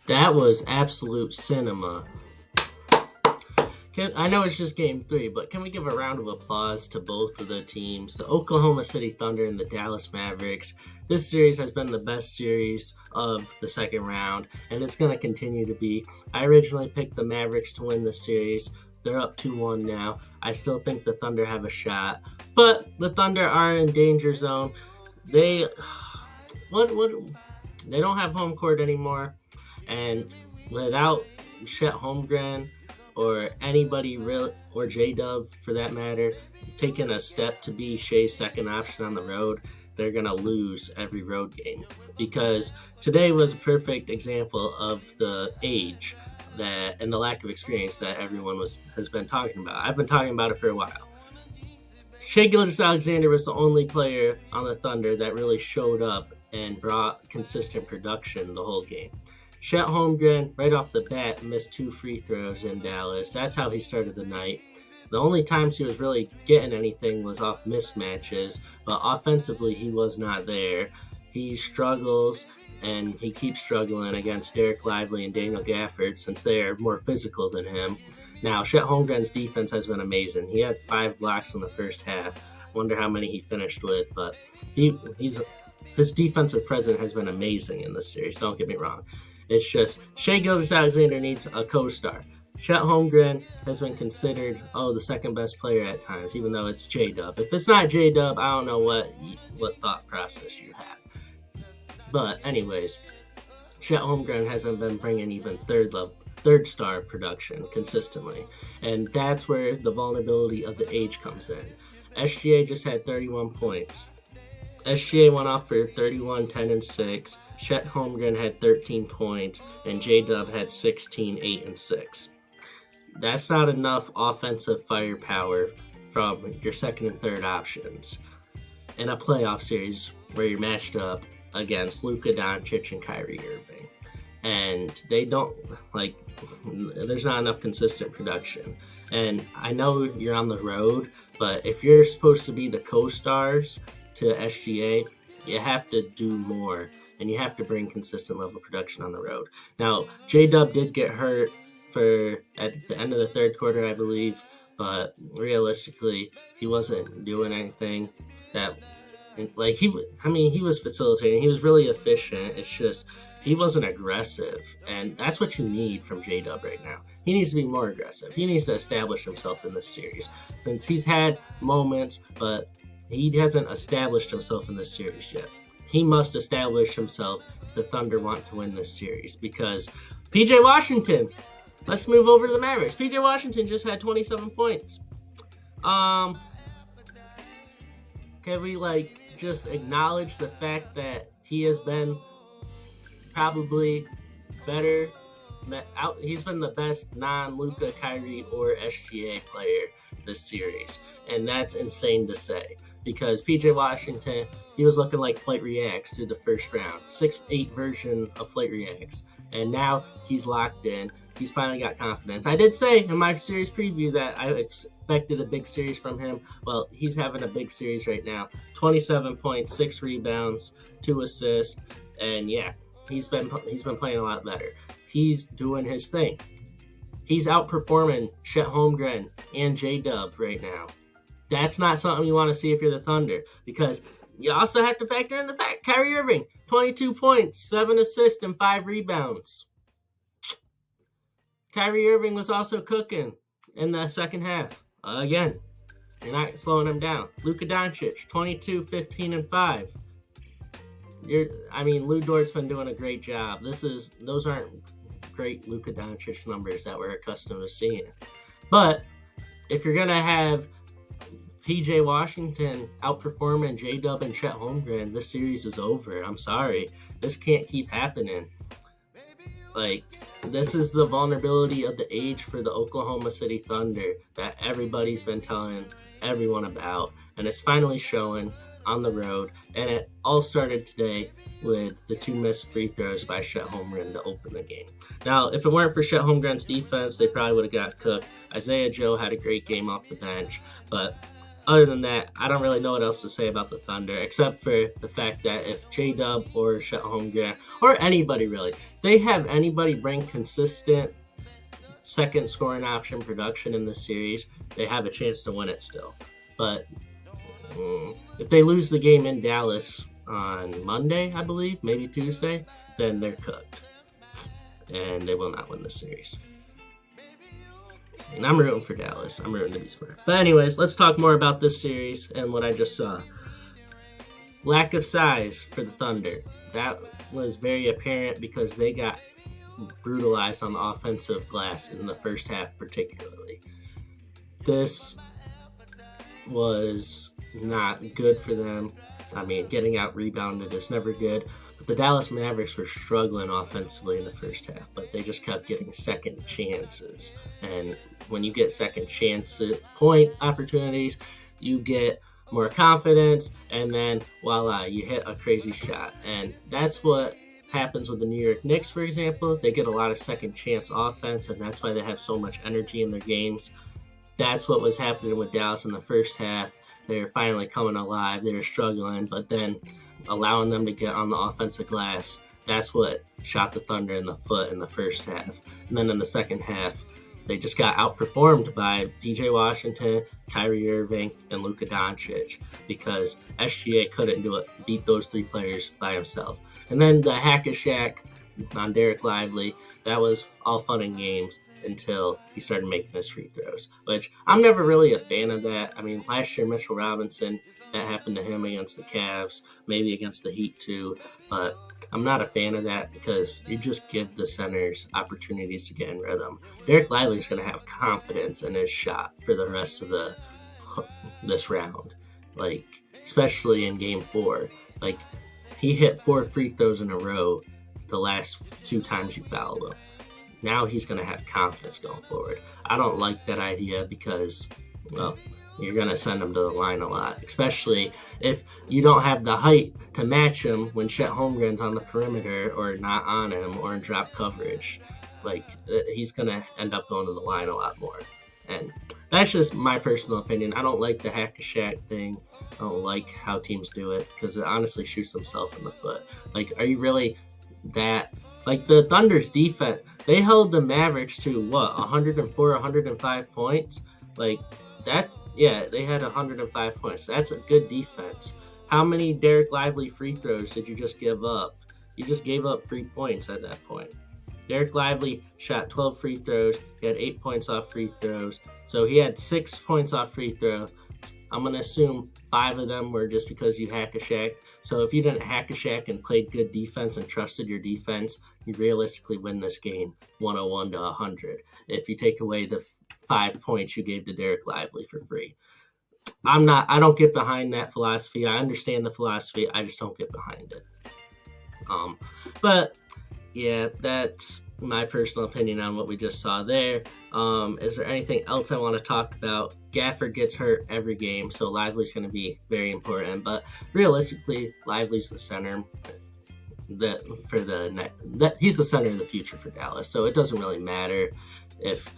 That was absolute cinema. I know it's just game 3, but can we give a round of applause to both of the teams, the Oklahoma City Thunder and the Dallas Mavericks? This series has been the best series of the second round, and it's going to continue to be. I originally picked the Mavericks to win this series. They're up 2-1 now. I still think the Thunder have a shot, but the Thunder are in danger zone. They what they don't have home court anymore, and without Chet Holmgren or anybody real, or J-Dub for that matter, taking a step to be Shai's second option on the road, they're going to lose every road game. Because today was a perfect example of the age that and the lack of experience that everyone has been talking about. I've been talking about it for a while. Shai GilgeousAlexander was the only player on the Thunder that really showed up and brought consistent production the whole game. Chet Holmgren, right off the bat, missed 2 free throws in Dallas. That's how he started the night. The only times he was really getting anything was off mismatches, but offensively he was not there. He struggles, and he keeps struggling against Derek Lively and Daniel Gafford since they are more physical than him. Now, Chet Holmgren's defense has been amazing. He had 5 blocks in the first half. Wonder how many he finished with, but his defensive presence has been amazing in this series. Don't get me wrong. It's just Shai GilgeousAlexander needs a co-star. Chet Holmgren has been considered the second best player at times, even though it's J-Dub. If it's not J-Dub, I don't know what thought process you have. But anyways, Chet Holmgren hasn't been bringing even third star production consistently, and that's where the vulnerability of the age comes in. SGA just had 31 points. SGA went off for 31, 10, and 6. Chet Holmgren had 13 points, and J-Dub had 16, 8, and 6. That's not enough offensive firepower from your second and third options in a playoff series where you're matched up against Luka Doncic and Kyrie Irving. And they don't, there's not enough consistent production. And I know you're on the road, but if you're supposed to be the co-stars to SGA, you have to do more, and you have to bring consistent level production on the road. Now, J-Dub did get hurt at the end of the third quarter, I believe, but realistically, he wasn't doing anything that, he was facilitating. He was really efficient. It's just he wasn't aggressive, and that's what you need from J-Dub right now. He needs to be more aggressive. He needs to establish himself in this series, since he's had moments, but he hasn't established himself in this series yet. He must establish himself if the Thunder want to win this series, because PJ Washington, let's move over to the Mavericks. PJ Washington just had 27 points. Can we just acknowledge the fact that he has been probably better? He's been the best non-Luka, Kyrie, or SGA player this series, and that's insane to say, because PJ Washington, he was looking like Flight Reacts through the first round, 6'8" version of Flight Reacts, and now he's locked in. He's finally got confidence. I did say in my series preview that I expected a big series from him. Well, he's having a big series right now. 27 points, 6 rebounds, 2 assists, and yeah, he's been playing a lot better. He's doing his thing. He's outperforming Chet Holmgren and J-Dub right now. That's not something you want to see if you're the Thunder, because you also have to factor in the fact Kyrie Irving, 22 points, 7 assists, and 5 rebounds. Kyrie Irving was also cooking in the second half. Again, you're not slowing him down. Luka Doncic, 22, 15, and 5. Lou Dort's been doing a great job. Those aren't great Luka Doncic numbers that we're accustomed to seeing. But if you're going to have PJ Washington outperforming J-Dub and Chet Holmgren, this series is over. I'm sorry. This can't keep happening. This is the vulnerability of the age for the Oklahoma City Thunder that everybody's been telling everyone about, and it's finally showing on the road. And it all started today with the 2 missed free throws by Chet Holmgren to open the game. Now, if it weren't for Chet Holmgren's defense, they probably would have got cooked. Isaiah Joe had a great game off the bench, but other than that, I don't really know what else to say about the Thunder, except for the fact that if J-Dub or Chet Holmgren, or anybody really, they have anybody bring consistent second scoring option production in this series, they have a chance to win it still. But if they lose the game in Dallas on Monday, I believe, maybe Tuesday, then they're cooked. And they will not win the series. And I'm rooting for Dallas. I'm rooting to be smart. But anyways, let's talk more about this series and what I just saw. Lack of size for the Thunder. That was very apparent because they got brutalized on the offensive glass in the first half particularly. This was not good for them. I mean, getting out rebounded is never good. But the Dallas Mavericks were struggling offensively in the first half, but they just kept getting second chances. And when you get second chances, point opportunities, you get more confidence, and then voila, you hit a crazy shot. And that's what happens with the New York Knicks, for example. They get a lot of second chance offense, and that's why they have so much energy in their games. That's what was happening with Dallas in the first half. They were finally coming alive. They were struggling, but then allowing them to get on the offensive glass, that's what shot the Thunder in the foot in the first half. And then in the second half, they just got outperformed by PJ Washington, Kyrie Irving, and Luka Doncic because SGA couldn't do it, beat those three players by himself. And then the hack-a-shack on Derek Lively, that was all fun and games until he started making his free throws, which I'm never really a fan of that. I mean, last year, Mitchell Robinson, that happened to him against the Cavs, maybe against the Heat too, but I'm not a fan of that because you just give the centers opportunities to get in rhythm. Derek Lively's going to have confidence in his shot for the rest of this round, like especially in Game 4. Like he hit 4 free throws in a row the last 2 times you fouled him. Now he's going to have confidence going forward. I don't like that idea because, well, you're going to send him to the line a lot, especially if you don't have the height to match him when Chet Holmgren's on the perimeter or not on him or in drop coverage. Like, he's going to end up going to the line a lot more. And that's just my personal opinion. I don't like the hack-a-shack thing. I don't like how teams do it because it honestly shoots themselves in the foot. Like, are you really that... Like, the Thunder's defense, they held the Mavericks to, 104, 105 points? Like, that's, yeah, they had 105 points. That's a good defense. How many Derek Lively free throws did you just give up? You just gave up 3 points at that point. Derek Lively shot 12 free throws. He had 8 points off free throws. So he had 6 points off free throw. I'm going to assume 5 of them were just because you hack-a-shack. So if you didn't hack-a-shack and played good defense and trusted your defense, you realistically win this game 101 to 100 if you take away the 5 points you gave to Derek Lively for free. I don't get behind that philosophy. I understand the philosophy. I just don't get behind it. But yeah, that's my personal opinion on what we just saw there. Is there anything else I want to talk about? Gafford gets hurt every game, so Lively's going to be very important. But realistically, Lively's the center. He's the center of the future for Dallas, so it doesn't really matter if.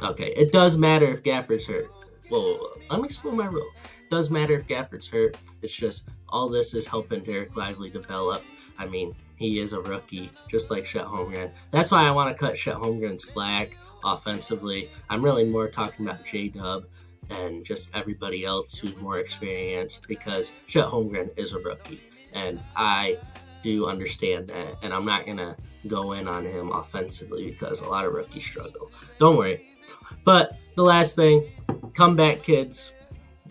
Okay, it does matter if Gafford's hurt. Whoa, let me slow my roll. It does matter if Gafford's hurt. It's just all this is helping Derek Lively develop. I mean, he is a rookie, just like Chet Holmgren. That's why I want to cut Chet Holmgren slack offensively. I'm really more talking about J-Dub and just everybody else who's more experienced because Chet Holmgren is a rookie. And I do understand that. And I'm not going to go in on him offensively because a lot of rookies struggle. Don't worry. But the last thing, comeback kids.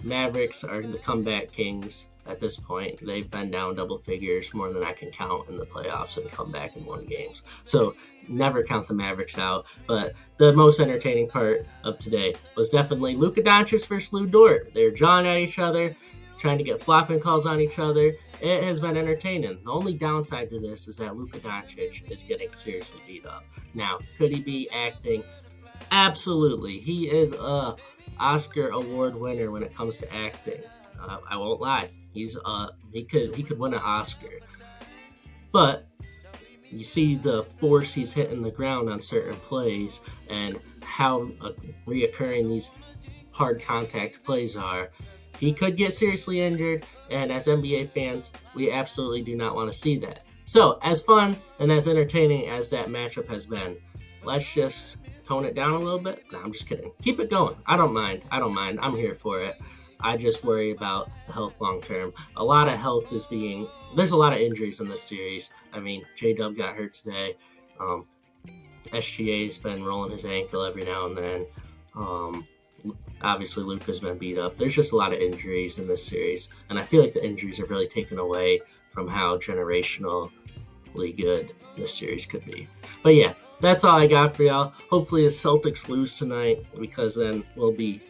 Mavericks are the comeback kings. At this point, they've been down double figures more than I can count in the playoffs and come back and won games. So never count the Mavericks out. But the most entertaining part of today was definitely Luka Doncic versus Lou Dort. They're jawing at each other, trying to get flopping calls on each other. It has been entertaining. The only downside to this is that Luka Doncic is getting seriously beat up. Now, could he be acting? Absolutely. He is a Oscar award winner when it comes to acting. I won't lie. He could win an Oscar. But you see the force he's hitting the ground on certain plays and how reoccurring these hard contact plays are. he could get seriously injured, and as NBA fans, we absolutely do not want to see that. So, as fun and as entertaining as that matchup has been, let's just tone it down a little bit. No, I'm just kidding. Keep it going. I don't mind. I'm here for it. I just worry about the health long term. A lot of health is being. There's a lot of injuries in this series. I mean, J Dub got hurt today. Um, SGA's been rolling his ankle every now and then. Um, Obviously, Luka's been beat up. There's just a lot of injuries in this series, and I feel like the injuries are really taken away from how generationally good this series could be. But yeah, that's all I got for y'all. Hopefully, the Celtics lose tonight, because then we'll be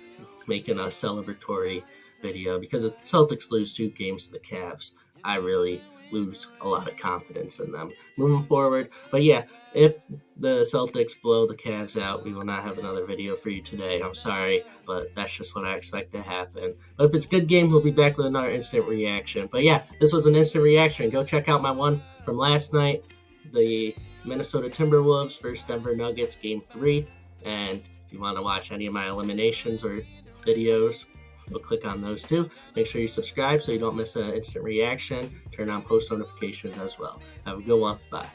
making a celebratory video. Because if the Celtics lose 2 games to the Cavs, I really lose a lot of confidence in them moving forward. But yeah, if the Celtics blow the Cavs out, we will not have another video for you today. I'm sorry, but that's just what I expect to happen. But if it's a good game, we'll be back with another instant reaction. But yeah, this was an instant reaction. Go check out my one from last night, the Minnesota Timberwolves versus Denver Nuggets Game 3. And if you want to watch any of my eliminations or videos, you'll click on those too. Make sure you subscribe so you don't miss an instant reaction. Turn on post notifications as well. Have a good one. Bye.